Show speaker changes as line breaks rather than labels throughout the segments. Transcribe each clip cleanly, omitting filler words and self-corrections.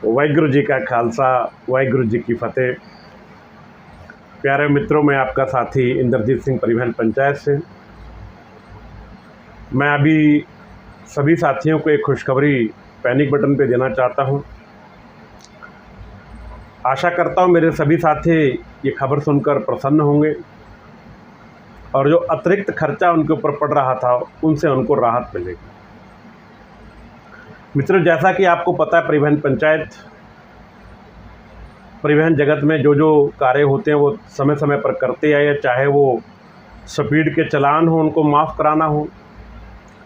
वाहिगुरु जी का खालसा, वाहिगुरु जी की फतेह। प्यारे मित्रों, मैं आपका साथी इंद्रजीत सिंह परिवहन पंचायत से। मैं अभी सभी साथियों को एक खुशखबरी पैनिक बटन पे देना चाहता हूं। आशा करता हूं मेरे सभी साथी ये खबर सुनकर प्रसन्न होंगे और जो अतिरिक्त खर्चा उनके ऊपर पड़ रहा था उनसे उनको राहत मिलेगी। मित्रों, जैसा कि आपको पता है, परिवहन जगत में जो कार्य होते हैं वो समय समय पर करते आए, चाहे वो स्पीड के चालान हो उनको माफ़ कराना हो,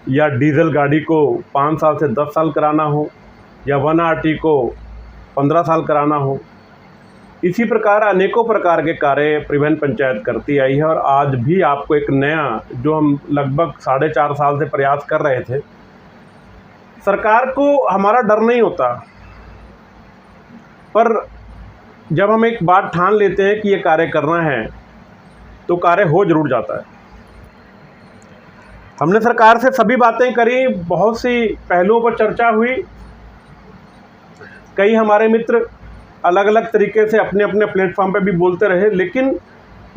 या डीजल गाड़ी को 5 साल से 10 साल कराना हो, या 1RT को 15 साल कराना हो। इसी प्रकार अनेकों प्रकार के कार्य परिवहन पंचायत करती आई है। और आज भी आपको एक नया, जो हम लगभग 4.5 साल से प्रयास कर रहे थे, सरकार को हमारा डर नहीं होता, पर जब हम एक बात ठान लेते हैं कि ये कार्य करना है तो कार्य हो जरूर जाता है। हमने सरकार से सभी बातें करी, बहुत सी पहलुओं पर चर्चा हुई। कई हमारे मित्र अलग अलग तरीके से अपने अपने प्लेटफॉर्म पे भी बोलते रहे, लेकिन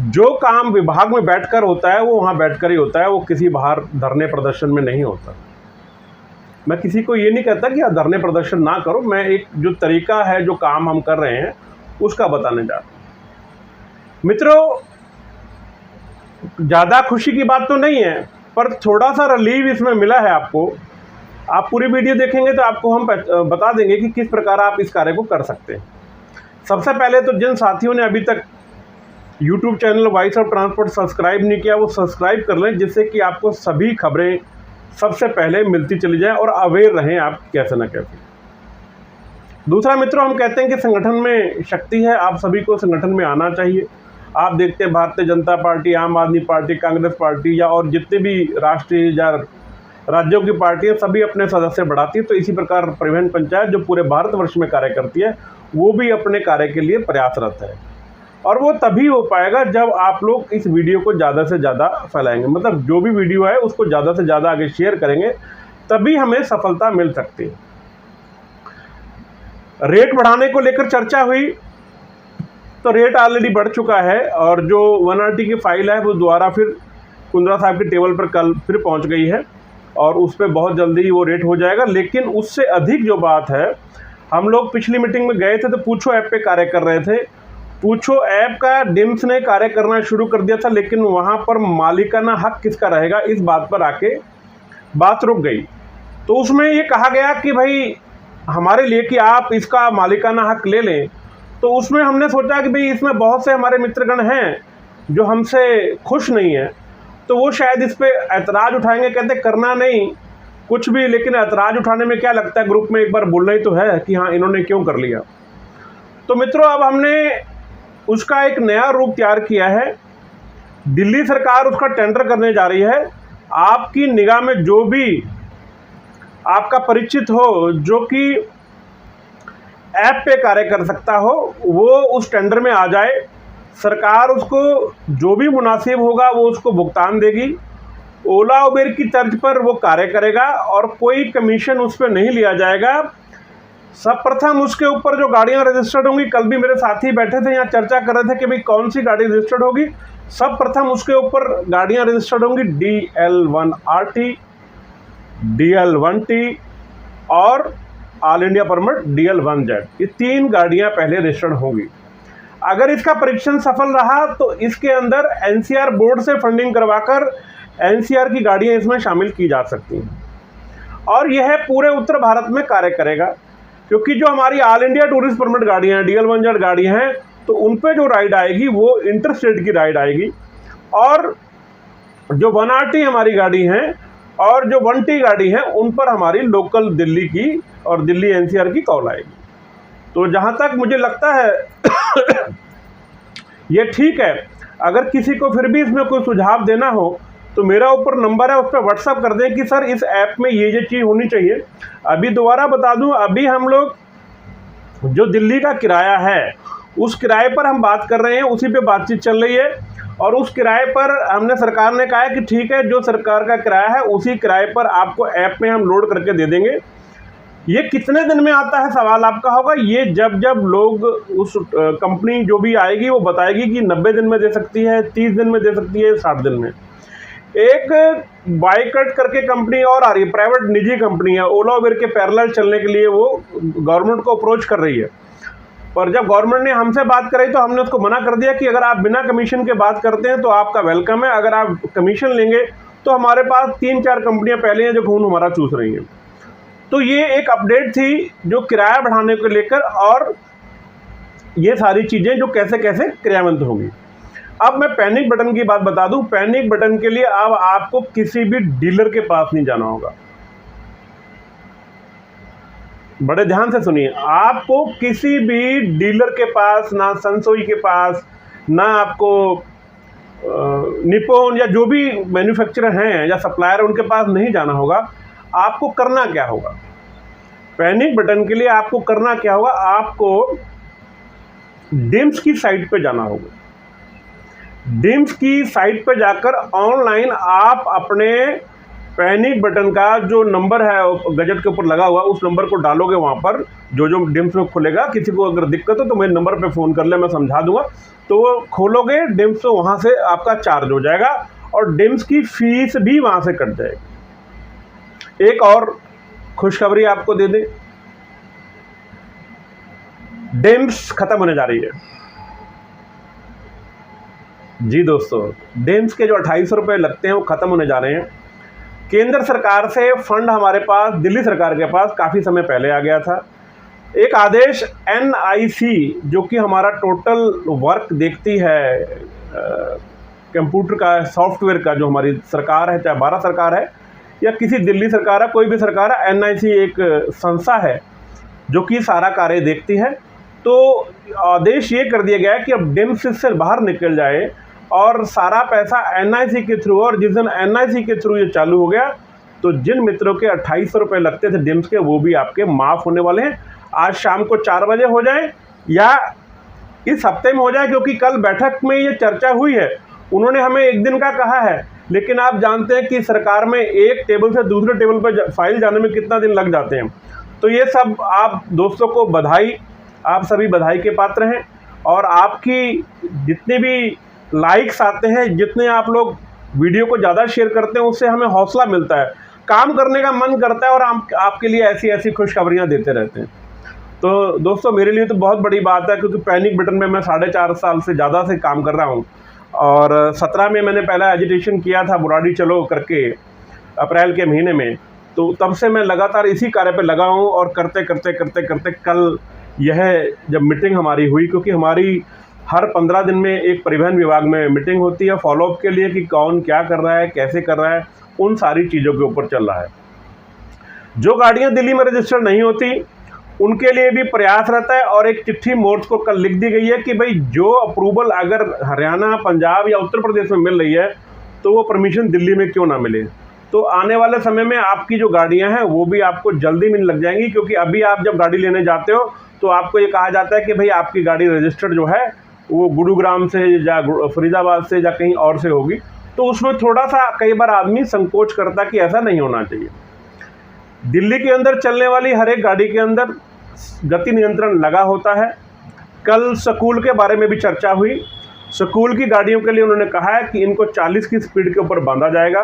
जो काम विभाग में बैठकर होता है वो वहाँ बैठकर ही होता है, वो किसी बाहर धरने प्रदर्शन में नहीं होता। मैं किसी को ये नहीं कहता कि आप धरने प्रदर्शन ना करो, मैं एक जो तरीका है, जो काम हम कर रहे हैं उसका बताने जा रहा हूँ। मित्रों, ज़्यादा खुशी की बात तो नहीं है, पर थोड़ा सा रिलीव इसमें मिला है आपको। आप पूरी वीडियो देखेंगे तो आपको हम बता देंगे कि किस प्रकार आप इस कार्य को कर सकते हैं। सबसे पहले तो जिन साथियों ने अभी तक YouTube channel voice of transport subscribe नहीं किया, वो सब्सक्राइब कर लें, जिससे कि आपको सभी खबरें सबसे पहले मिलती चली जाएं और अवेयर रहें आप कैसे न कैसे। दूसरा मित्रों, हम कहते हैं कि संगठन में शक्ति है, आप सभी को संगठन में आना चाहिए। आप देखते हैं भारतीय जनता पार्टी, आम आदमी पार्टी, कांग्रेस पार्टी या और जितने भी राष्ट्रीय या राज्यों की पार्टियां सभी अपने सदस्य बढ़ाती है, तो इसी प्रकार परिवहन पंचायत जो पूरे भारतवर्ष में कार्य करती है वो भी अपने कार्य के लिए प्रयासरत है। और वो तभी हो पाएगा जब आप लोग इस वीडियो को ज़्यादा से ज़्यादा फैलाएंगे, मतलब जो भी वीडियो है उसको ज़्यादा से ज़्यादा आगे शेयर करेंगे, तभी हमें सफलता मिल सकती है। रेट बढ़ाने को लेकर चर्चा हुई, तो रेट ऑलरेडी बढ़ चुका है और जो 1RT की फाइल है वो दोबारा फिर कुंद्रा साहब के टेबल पर कल फिर पहुंच गई है और उस पर बहुत जल्दी वो रेट हो जाएगा। लेकिन उससे अधिक जो बात है, हम लोग पिछली मीटिंग में गए थे तो पूछो ऐप पे कार्य कर रहे थे। पूछो ऐप का डिम्स ने कार्य करना शुरू कर दिया था, लेकिन वहाँ पर मालिकाना हक किसका रहेगा, इस बात पर आके बात रुक गई। तो उसमें ये कहा गया कि भाई हमारे लिए कि आप इसका मालिकाना हक ले लें। तो उसमें हमने सोचा कि भाई इसमें बहुत से हमारे मित्रगण हैं जो हमसे खुश नहीं हैं, तो वो शायद इस पे ऐतराज़ उठाएंगे, कहते करना नहीं कुछ भी, लेकिन ऐतराज़ उठाने में क्या लगता है, ग्रुप में एक बार बोलना ही तो है कि हाँ इन्होंने क्यों कर लिया। तो मित्रों, अब हमने उसका एक नया रूप तैयार किया है। दिल्ली सरकार उसका टेंडर करने जा रही है। आपकी निगाह में जो भी आपका परिचित हो, जो कि ऐप पे कार्य कर सकता हो, वो उस टेंडर में आ जाए। सरकार उसको जो भी मुनासिब होगा वो उसको भुगतान देगी। ओला उबेर की तर्ज पर वो कार्य करेगा और कोई कमीशन उस पर नहीं लिया जाएगा। सर्वप्रथम उसके ऊपर जो गाड़ियां रजिस्टर्ड होंगी, कल भी मेरे साथी बैठे थे यहाँ चर्चा कर रहे थे कि भाई कौन सी गाड़ी रजिस्टर्ड होगी। सर्वप्रथम उसके ऊपर गाड़ियां रजिस्टर्ड होंगी DL1RT, DL1T और ऑल इंडिया परमिट DL1Z। ये 3 गाड़ियां पहले रजिस्टर्ड होंगी। अगर इसका परीक्षण सफल रहा तो इसके अंदर NCR बोर्ड से फंडिंग करवाकर NCR की गाड़ियां इसमें शामिल की जा सकती हैं और यह पूरे उत्तर भारत में कार्य करेगा, क्योंकि जो हमारी ऑल इंडिया टूरिस्ट परमिट गाड़ियां हैं, DL1Z गाड़ियां हैं, तो उन पे जो राइड आएगी वो इंटर स्टेट की राइड आएगी। और जो 1RT हमारी गाड़ी हैं और जो 1T गाड़ी हैं, उन पर हमारी लोकल दिल्ली की और दिल्ली NCR की कॉल आएगी। तो जहाँ तक मुझे लगता है ये ठीक है। अगर किसी को फिर भी इसमें कोई सुझाव देना हो तो मेरा ऊपर नंबर है, उस पर व्हाट्सअप कर दें कि सर इस ऐप में ये चीज़ होनी चाहिए। अभी दोबारा बता दूं, अभी हम लोग जो दिल्ली का किराया है उस किराए पर हम बात कर रहे हैं, उसी पे बातचीत चल रही है। और उस किराए पर हमने, सरकार ने कहा है कि ठीक है, जो सरकार का किराया है उसी किराए पर आपको ऐप में हम लोड करके दे देंगे। ये कितने दिन में आता है सवाल आपका होगा। ये जब जब लोग उस कंपनी जो भी आएगी वो बताएगी कि 90 दिन में दे सकती है, 30 दिन में दे सकती है, 60 दिन में। एक बाइकट करके कंपनी और आ रही है, प्राइवेट निजी कंपनी है, ओला उबेर के पैरेलल चलने के लिए वो गवर्नमेंट को अप्रोच कर रही है। पर जब गवर्नमेंट ने हमसे बात कराई तो हमने उसको मना कर दिया कि अगर आप बिना कमीशन के बात करते हैं तो आपका वेलकम है, अगर आप कमीशन लेंगे तो हमारे पास 3-4 कंपनियां पहले हैं जो खून हमारा चूस रही हैं। तो ये एक अपडेट थी जो किराया बढ़ाने को लेकर, और ये सारी चीज़ें जो कैसे कैसे क्रियान्वित होंगी। अब मैं पैनिक बटन की बात बता दूं। पैनिक बटन के लिए अब आपको किसी भी डीलर के पास नहीं जाना होगा। बड़े ध्यान से सुनिए, आपको किसी भी डीलर के पास, ना सनसोई के पास, ना आपको निप्पॉन या जो भी मैन्युफैक्चरर हैं या सप्लायर उनके पास नहीं जाना होगा। आपको करना क्या होगा? पैनिक बटन के लिए आपको करना क्या होगा? आपको डिम्स की साइट पे जाना होगा। डिम्स की साइट पे जाकर ऑनलाइन आप अपने पैनिक बटन का जो नंबर है गजट के ऊपर लगा हुआ, उस नंबर को डालोगे। वहाँ पर जो जो डिम्स में खुलेगा, किसी को अगर दिक्कत हो तो मेरे नंबर पे फ़ोन कर ले, मैं समझा दूंगा। तो वो खोलोगे डिम्स, तो वहाँ से आपका चार्ज हो जाएगा और डिम्स की फीस भी वहाँ से कट जाएगी। एक और खुशखबरी आपको दे दें, डिम्स खत्म होने जा रही है। जी दोस्तों, डिम्स के जो 2800 रुपये लगते हैं वो ख़त्म होने जा रहे हैं। केंद्र सरकार से फंड हमारे पास, दिल्ली सरकार के पास काफ़ी समय पहले आ गया था। एक आदेश NIC जो कि हमारा टोटल वर्क देखती है, कंप्यूटर का, सॉफ्टवेयर का, जो हमारी सरकार है, चाहे भारत सरकार है या किसी दिल्ली सरकार है, कोई भी सरकार है, NIC एक संस्था है जो कि सारा कार्य देखती है। तो आदेश ये कर दिया गया है कि अब डिम्स से बाहर निकल जाए और सारा पैसा NIC के थ्रू, और जिस दिन NIC के थ्रू ये चालू हो गया तो जिन मित्रों के 2800 रुपये लगते थे डिम्स के, वो भी आपके माफ़ होने वाले हैं। आज शाम को 4 बजे हो जाए या इस हफ्ते में हो जाए, क्योंकि कल बैठक में ये चर्चा हुई है। उन्होंने हमें 1 दिन का कहा है, लेकिन आप जानते हैं कि सरकार में एक टेबल से दूसरे टेबल पर फाइल जाने में कितना दिन लग जाते हैं। तो ये सब आप दोस्तों को बधाई, आप सभी बधाई के पात्र हैं। और आपकी जितने भी लाइक्स आते हैं, जितने आप लोग वीडियो को ज़्यादा शेयर करते हैं, उससे हमें हौसला मिलता है, काम करने का मन करता है और आपके लिए ऐसी ऐसी खुशखबरियाँ देते रहते हैं। तो दोस्तों, मेरे लिए तो बहुत बड़ी बात है, क्योंकि पैनिक बटन में मैं 4.5 साल से ज़्यादा से काम कर रहा हूँ। और 17 में मैंने पहला एजिटेशन किया था बुराड़ी चलो करके, अप्रैल के महीने में। तो तब से मैं लगातार इसी कार्य पे लगा हूँ, और करते करते करते करते कल यह जब मीटिंग हमारी हुई, क्योंकि हमारी हर 15 दिन में एक परिवहन विभाग में मीटिंग होती है फॉलोअप के लिए कि कौन क्या कर रहा है, कैसे कर रहा है, उन सारी चीज़ों के ऊपर चल रहा है। जो गाड़ियाँ दिल्ली में रजिस्टर्ड नहीं होती उनके लिए भी प्रयास रहता है, और एक चिट्ठी मोर्च को कल लिख दी गई है कि भाई जो अप्रूवल अगर हरियाणा, पंजाब या उत्तर प्रदेश में मिल रही है तो वो परमिशन दिल्ली में क्यों ना मिले। तो आने वाले समय में आपकी जो गाड़ियां हैं वो भी आपको जल्दी मिलने लग जाएंगी, क्योंकि अभी आप जब गाड़ी लेने जाते हो तो आपको ये कहा जाता है कि भाई आपकी गाड़ी रजिस्टर्ड जो है वो गुरुग्राम से या फरीदाबाद से या कहीं और से होगी। तो उसमें थोड़ा सा कई बार आदमी संकोच करता कि ऐसा नहीं होना चाहिए। दिल्ली के अंदर चलने वाली हर एक गाड़ी के अंदर गति नियंत्रण लगा होता है। कल स्कूल के बारे में भी चर्चा हुई। स्कूल की गाड़ियों के लिए उन्होंने कहा है कि इनको 40 की स्पीड के ऊपर बांधा जाएगा।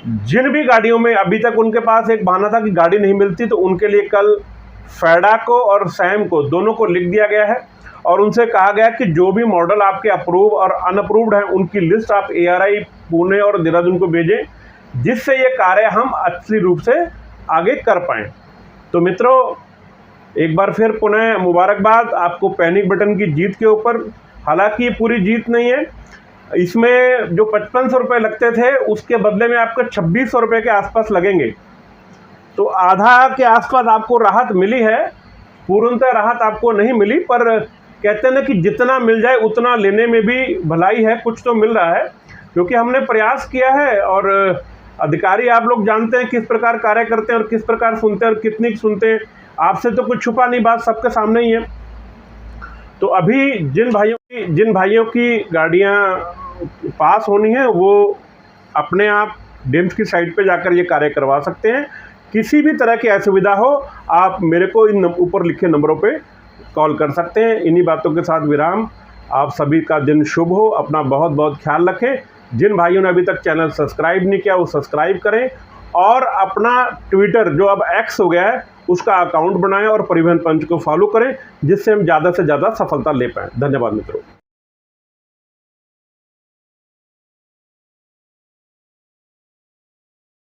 जिन भी गाड़ियों में अभी तक उनके पास एक बहाना था कि गाड़ी नहीं मिलती, तो उनके लिए कल फैडा को और सैम को, दोनों को लिख दिया गया है और उनसे कहा गया कि जो भी मॉडल आपके अप्रूव और अनअप्रूव्ड हैं उनकी लिस्ट आप ARI पुणे और देहरादून को भेजें, जिससे ये कार्य हम अच्छी रूप से आगे कर पाएँ। तो मित्रों, एक बार फिर पुनः मुबारकबाद आपको पैनिक बटन की जीत के ऊपर। हालांकि ये पूरी जीत नहीं है, इसमें जो 5500 रुपये लगते थे उसके बदले में आपको 2600 रुपये के आसपास लगेंगे। तो आधा के आसपास आपको राहत मिली है, पूर्णतः राहत आपको नहीं मिली, पर कहते हैं ना कि जितना मिल जाए उतना लेने में भी भलाई है। कुछ तो मिल रहा है क्योंकि हमने प्रयास किया है, और अधिकारी आप लोग जानते हैं किस प्रकार कार्य करते हैं और किस प्रकार सुनते हैं और कितनी सुनते हैं। आपसे तो कुछ छुपा नहीं, बात सबके सामने ही है। तो अभी जिन भाइयों की गाड़ियां पास होनी है वो अपने आप डिम्स की साइट पे जाकर ये कार्य करवा सकते हैं। किसी भी तरह की असुविधा हो आप मेरे को इन ऊपर लिखे नंबरों पे कॉल कर सकते हैं। इन्हीं बातों के साथ विराम। आप सभी का दिन शुभ हो। अपना बहुत बहुत ख्याल रखें। जिन भाइयों ने अभी तक चैनल सब्सक्राइब नहीं किया वो सब्सक्राइब करें और अपना ट्विटर जो अब एक्स हो गया है उसका अकाउंट बनाएं और परिवहन पंच को फॉलो करें, जिससे हम ज़्यादा से ज़्यादा सफलता ले पाएँ। धन्यवाद मित्रों।